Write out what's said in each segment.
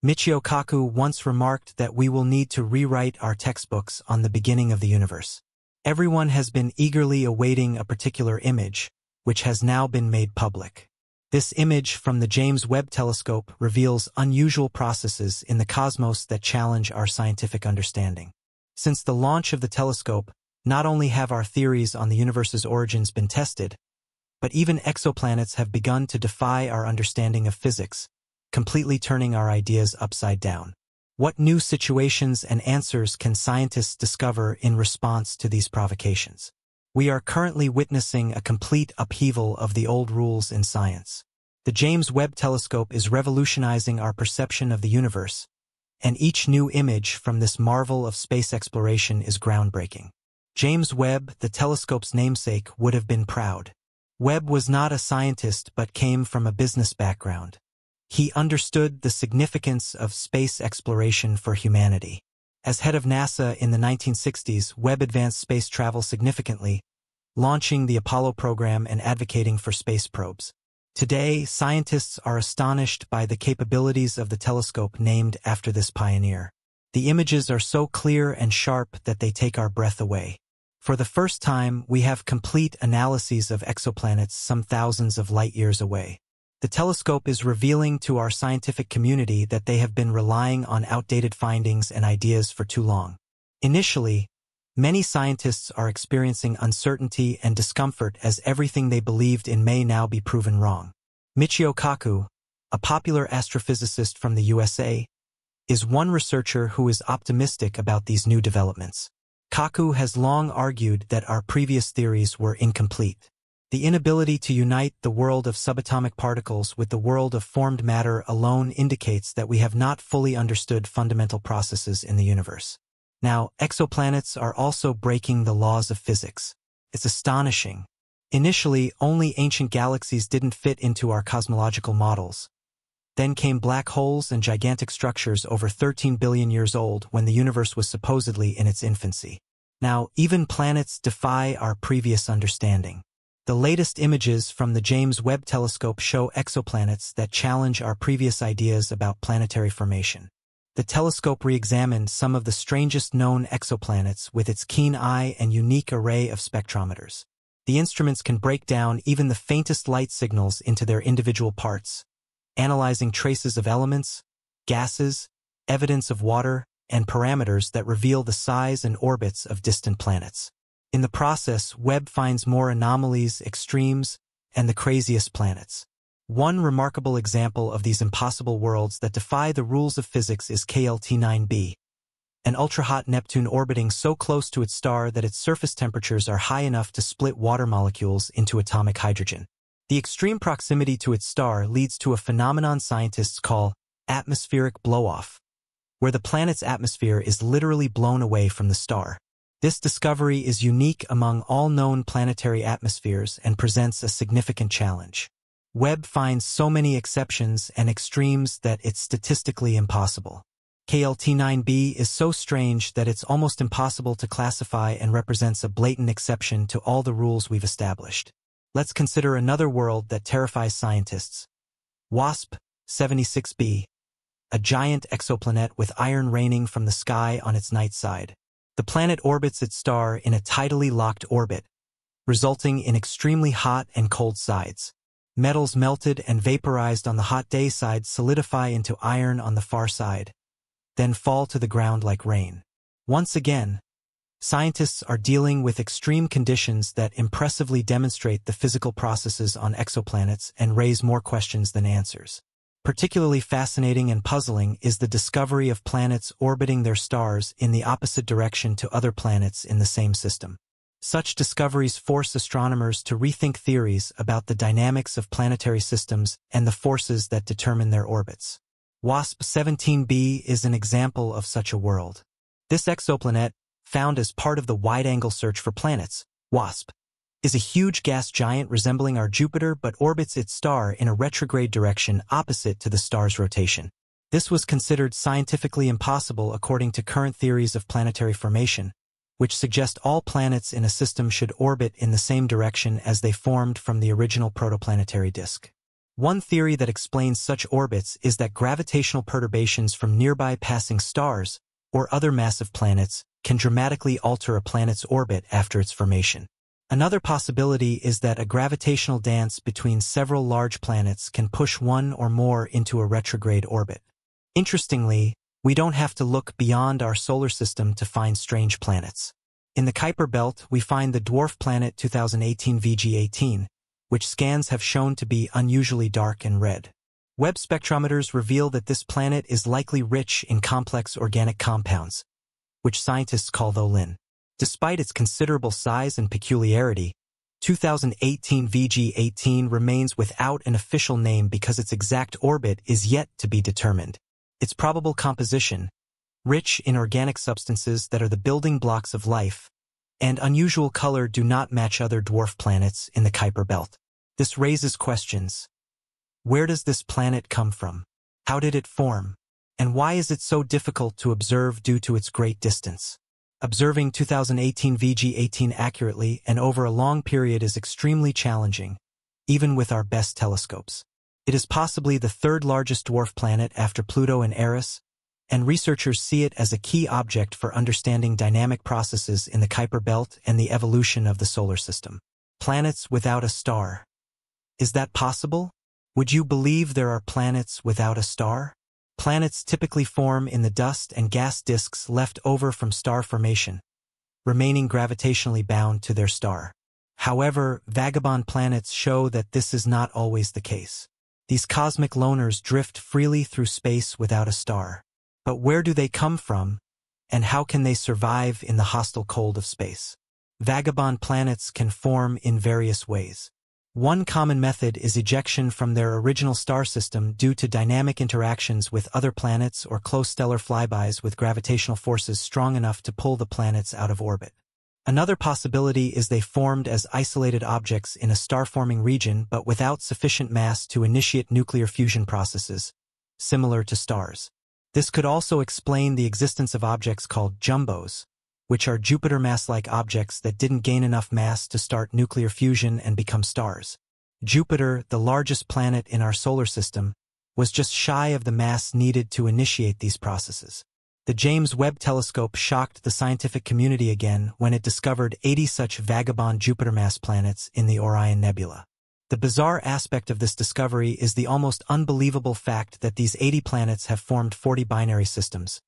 Michio Kaku once remarked that we will need to rewrite our textbooks on the beginning of the universe. Everyone has been eagerly awaiting a particular image, which has now been made public. This image from the James Webb Telescope reveals unusual processes in the cosmos that challenge our scientific understanding. Since the launch of the telescope, not only have our theories on the universe's origins been tested, but even exoplanets have begun to defy our understanding of physics, completely turning our ideas upside down. What new situations and answers can scientists discover in response to these provocations? We are currently witnessing a complete upheaval of the old rules in science. The James Webb Telescope is revolutionizing our perception of the universe, and each new image from this marvel of space exploration is groundbreaking. James Webb, the telescope's namesake, would have been proud. Webb was not a scientist but came from a business background. He understood the significance of space exploration for humanity. As head of NASA in the 1960s, Webb advanced space travel significantly, launching the Apollo program and advocating for space probes. Today, scientists are astonished by the capabilities of the telescope named after this pioneer. The images are so clear and sharp that they take our breath away. For the first time, we have complete analyses of exoplanets some thousands of light-years away. The telescope is revealing to our scientific community that they have been relying on outdated findings and ideas for too long. Initially, many scientists are experiencing uncertainty and discomfort as everything they believed in may now be proven wrong. Michio Kaku, a popular astrophysicist from the USA, is one researcher who is optimistic about these new developments. Kaku has long argued that our previous theories were incomplete. The inability to unite the world of subatomic particles with the world of formed matter alone indicates that we have not fully understood fundamental processes in the universe. Now, exoplanets are also breaking the laws of physics. It's astonishing. Initially, only ancient galaxies didn't fit into our cosmological models. Then came black holes and gigantic structures over 13 billion years old when the universe was supposedly in its infancy. Now, even planets defy our previous understanding. The latest images from the James Webb Telescope show exoplanets that challenge our previous ideas about planetary formation. The telescope re-examined some of the strangest known exoplanets with its keen eye and unique array of spectrometers. The instruments can break down even the faintest light signals into their individual parts, analyzing traces of elements, gases, evidence of water, and parameters that reveal the size and orbits of distant planets. In the process, Webb finds more anomalies, extremes, and the craziest planets. One remarkable example of these impossible worlds that defy the rules of physics is KLT9b, an ultra-hot Neptune orbiting so close to its star that its surface temperatures are high enough to split water molecules into atomic hydrogen. The extreme proximity to its star leads to a phenomenon scientists call atmospheric blow-off, where the planet's atmosphere is literally blown away from the star. This discovery is unique among all known planetary atmospheres and presents a significant challenge. Webb finds so many exceptions and extremes that it's statistically impossible. KLT9b is so strange that it's almost impossible to classify and represents a blatant exception to all the rules we've established. Let's consider another world that terrifies scientists. WASP-76b, a giant exoplanet with iron raining from the sky on its night side. The planet orbits its star in a tidally locked orbit, resulting in extremely hot and cold sides. Metals melted and vaporized on the hot day side solidify into iron on the far side, then fall to the ground like rain. Once again, scientists are dealing with extreme conditions that impressively demonstrate the physical processes on exoplanets and raise more questions than answers. Particularly fascinating and puzzling is the discovery of planets orbiting their stars in the opposite direction to other planets in the same system. Such discoveries force astronomers to rethink theories about the dynamics of planetary systems and the forces that determine their orbits. WASP-17b is an example of such a world. This exoplanet, found as part of the wide-angle search for planets, WASP, is a huge gas giant resembling our Jupiter but orbits its star in a retrograde direction opposite to the star's rotation. This was considered scientifically impossible according to current theories of planetary formation, which suggest all planets in a system should orbit in the same direction as they formed from the original protoplanetary disk. One theory that explains such orbits is that gravitational perturbations from nearby passing stars or other massive planets can dramatically alter a planet's orbit after its formation. Another possibility is that a gravitational dance between several large planets can push one or more into a retrograde orbit. Interestingly, we don't have to look beyond our solar system to find strange planets. In the Kuiper belt, we find the dwarf planet 2018 VG18, which scans have shown to be unusually dark and red. Webb spectrometers reveal that this planet is likely rich in complex organic compounds, which scientists call tholin. Despite its considerable size and peculiarity, 2018 VG18 remains without an official name because its exact orbit is yet to be determined. Its probable composition, rich in organic substances that are the building blocks of life, and unusual color do not match other dwarf planets in the Kuiper belt. This raises questions. Where does this planet come from? How did it form? And why is it so difficult to observe due to its great distance? Observing 2018 VG18 accurately and over a long period is extremely challenging, even with our best telescopes. It is possibly the third largest dwarf planet after Pluto and Eris, and researchers see it as a key object for understanding dynamic processes in the Kuiper belt and the evolution of the solar system. Planets without a star. Is that possible? Would you believe there are planets without a star? Planets typically form in the dust and gas disks left over from star formation, remaining gravitationally bound to their star. However, vagabond planets show that this is not always the case. These cosmic loners drift freely through space without a star. But where do they come from, and how can they survive in the hostile cold of space? Vagabond planets can form in various ways. One common method is ejection from their original star system due to dynamic interactions with other planets or close stellar flybys with gravitational forces strong enough to pull the planets out of orbit. Another possibility is they formed as isolated objects in a star-forming region but without sufficient mass to initiate nuclear fusion processes, similar to stars. This could also explain the existence of objects called jumbos, which are Jupiter mass-like objects that didn't gain enough mass to start nuclear fusion and become stars. Jupiter, the largest planet in our solar system, was just shy of the mass needed to initiate these processes. The James Webb Telescope shocked the scientific community again when it discovered 80 such vagabond Jupiter mass planets in the Orion Nebula. The bizarre aspect of this discovery is the almost unbelievable fact that these 80 planets have formed 40 binary systems,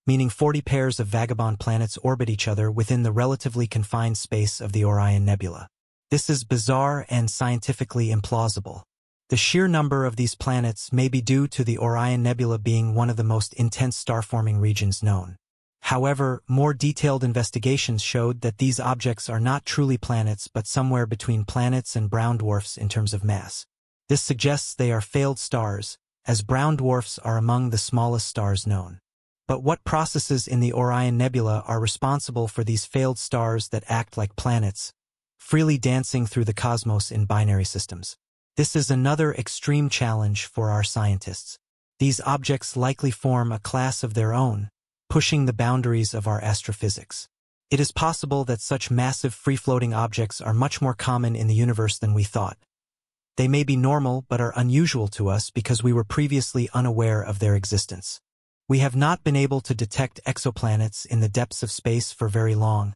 meaning 40 pairs of vagabond planets orbit each other within the relatively confined space of the Orion Nebula. This is bizarre and scientifically implausible. The sheer number of these planets may be due to the Orion Nebula being one of the most intense star-forming regions known. However, more detailed investigations showed that these objects are not truly planets but somewhere between planets and brown dwarfs in terms of mass. This suggests they are failed stars, as brown dwarfs are among the smallest stars known. But what processes in the Orion Nebula are responsible for these failed stars that act like planets, freely dancing through the cosmos in binary systems? This is another extreme challenge for our scientists. These objects likely form a class of their own, pushing the boundaries of our astrophysics. It is possible that such massive free-floating objects are much more common in the universe than we thought. They may be normal but are unusual to us because we were previously unaware of their existence. We have not been able to detect exoplanets in the depths of space for very long,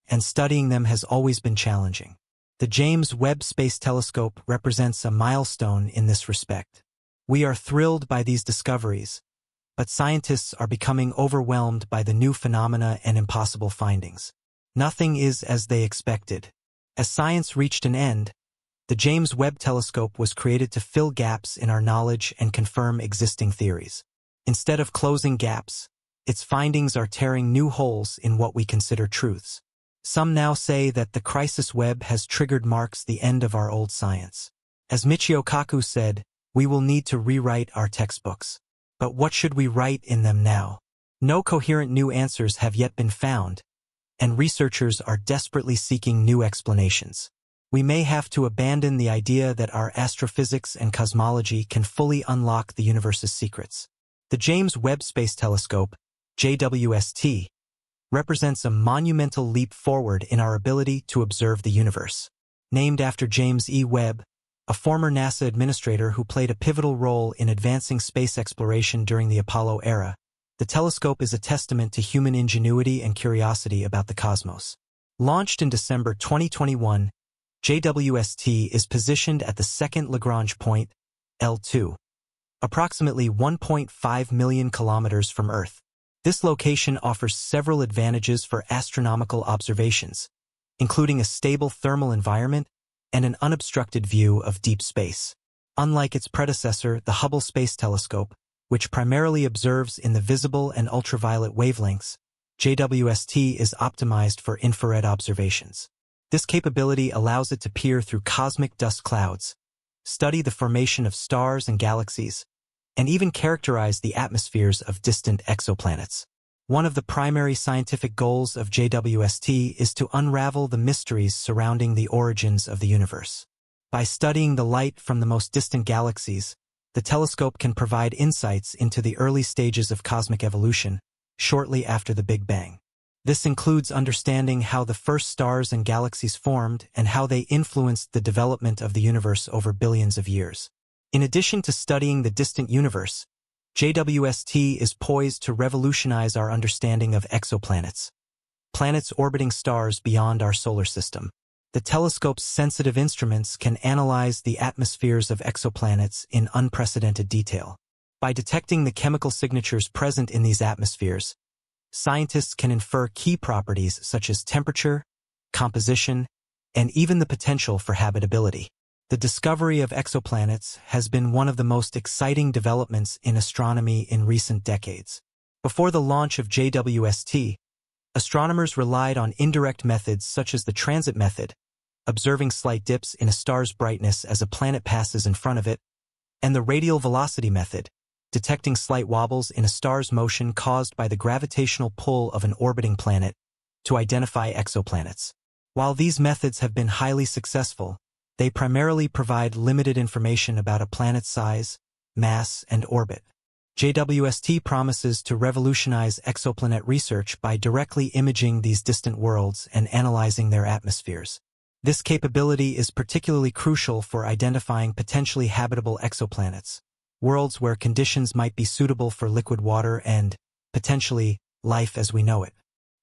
and studying them has always been challenging. The James Webb Space Telescope represents a milestone in this respect. We are thrilled by these discoveries, but scientists are becoming overwhelmed by the new phenomena and impossible findings. Nothing is as they expected. As science reached an end, the James Webb Telescope was created to fill gaps in our knowledge and confirm existing theories. Instead of closing gaps, its findings are tearing new holes in what we consider truths. Some now say that the crisis web has triggered marks the end of our old science. As Michio Kaku said, we will need to rewrite our textbooks. But what should we write in them now? No coherent new answers have yet been found, and researchers are desperately seeking new explanations. We may have to abandon the idea that our astrophysics and cosmology can fully unlock the universe's secrets. The James Webb Space Telescope, JWST, represents a monumental leap forward in our ability to observe the universe. Named after James E. Webb, a former NASA administrator who played a pivotal role in advancing space exploration during the Apollo era. The telescope is a testament to human ingenuity and curiosity about the cosmos. Launched in December 2021, JWST is positioned at the second Lagrange point, L2, approximately 1.5 million kilometers from Earth. This location offers several advantages for astronomical observations, including a stable thermal environment and an unobstructed view of deep space. Unlike its predecessor, the Hubble Space Telescope, which primarily observes in the visible and ultraviolet wavelengths, JWST is optimized for infrared observations. This capability allows it to peer through cosmic dust clouds, study the formation of stars and galaxies, and even characterize the atmospheres of distant exoplanets. One of the primary scientific goals of JWST is to unravel the mysteries surrounding the origins of the universe. By studying the light from the most distant galaxies, the telescope can provide insights into the early stages of cosmic evolution, shortly after the Big Bang. This includes understanding how the first stars and galaxies formed and how they influenced the development of the universe over billions of years. In addition to studying the distant universe, JWST is poised to revolutionize our understanding of exoplanets, planets orbiting stars beyond our solar system. The telescope's sensitive instruments can analyze the atmospheres of exoplanets in unprecedented detail. By detecting the chemical signatures present in these atmospheres, scientists can infer key properties such as temperature, composition, and even the potential for habitability. The discovery of exoplanets has been one of the most exciting developments in astronomy in recent decades. Before the launch of JWST, astronomers relied on indirect methods such as the transit method, observing slight dips in a star's brightness as a planet passes in front of it, and the radial velocity method, detecting slight wobbles in a star's motion caused by the gravitational pull of an orbiting planet to identify exoplanets. While these methods have been highly successful, they primarily provide limited information about a planet's size, mass, and orbit. JWST promises to revolutionize exoplanet research by directly imaging these distant worlds and analyzing their atmospheres. This capability is particularly crucial for identifying potentially habitable exoplanets, worlds where conditions might be suitable for liquid water and, potentially, life as we know it.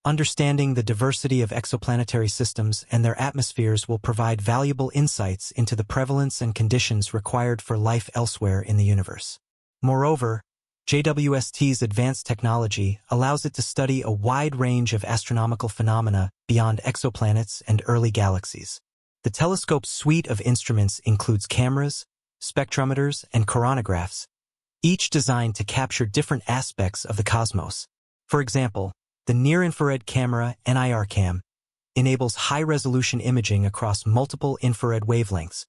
Understanding the diversity of exoplanetary systems and their atmospheres will provide valuable insights into the prevalence and conditions required for life elsewhere in the universe. Moreover, JWST's advanced technology allows it to study a wide range of astronomical phenomena beyond exoplanets and early galaxies. The telescope's suite of instruments includes cameras, spectrometers, and coronagraphs, each designed to capture different aspects of the cosmos. For example, the near-infrared camera, NIRCam, enables high-resolution imaging across multiple infrared wavelengths,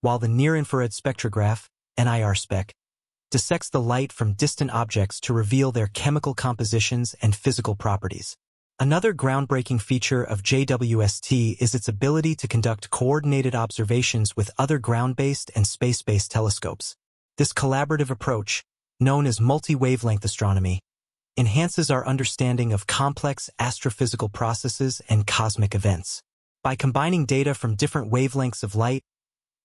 while the near-infrared spectrograph, NIRSpec, dissects the light from distant objects to reveal their chemical compositions and physical properties. Another groundbreaking feature of JWST is its ability to conduct coordinated observations with other ground-based and space-based telescopes. This collaborative approach, known as multi-wavelength astronomy, enhances our understanding of complex astrophysical processes and cosmic events. By combining data from different wavelengths of light,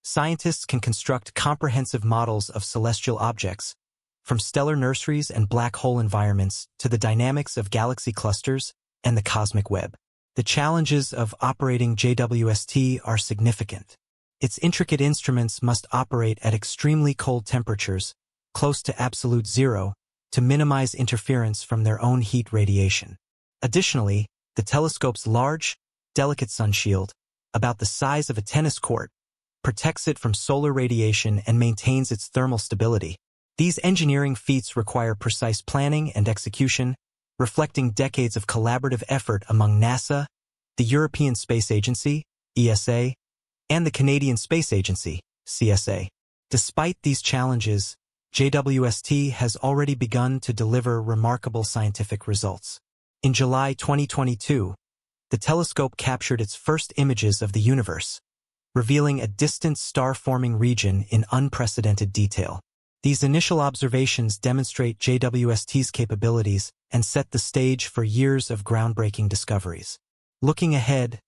scientists can construct comprehensive models of celestial objects, from stellar nurseries and black hole environments to the dynamics of galaxy clusters and the cosmic web. The challenges of operating JWST are significant. Its intricate instruments must operate at extremely cold temperatures, close to absolute zero, to minimize interference from their own heat radiation. Additionally, the telescope's large, delicate sunshield, about the size of a tennis court, protects it from solar radiation and maintains its thermal stability. These engineering feats require precise planning and execution, reflecting decades of collaborative effort among NASA, the European Space Agency, ESA, and the Canadian Space Agency, CSA. Despite these challenges, JWST has already begun to deliver remarkable scientific results. In July 2022, the telescope captured its first images of the universe, revealing a distant star-forming region in unprecedented detail. These initial observations demonstrate JWST's capabilities and set the stage for years of groundbreaking discoveries. Looking ahead,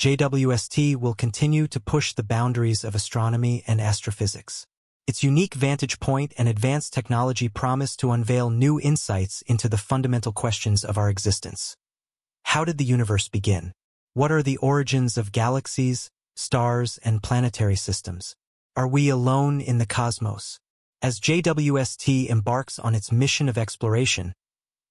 JWST will continue to push the boundaries of astronomy and astrophysics. Its unique vantage point and advanced technology promise to unveil new insights into the fundamental questions of our existence. How did the universe begin? What are the origins of galaxies, stars, and planetary systems? Are we alone in the cosmos? As JWST embarks on its mission of exploration,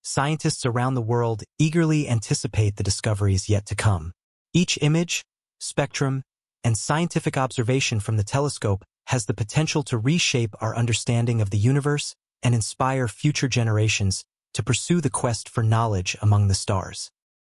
scientists around the world eagerly anticipate the discoveries yet to come. Each image, spectrum, and scientific observation from the telescope has the potential to reshape our understanding of the universe and inspire future generations to pursue the quest for knowledge among the stars.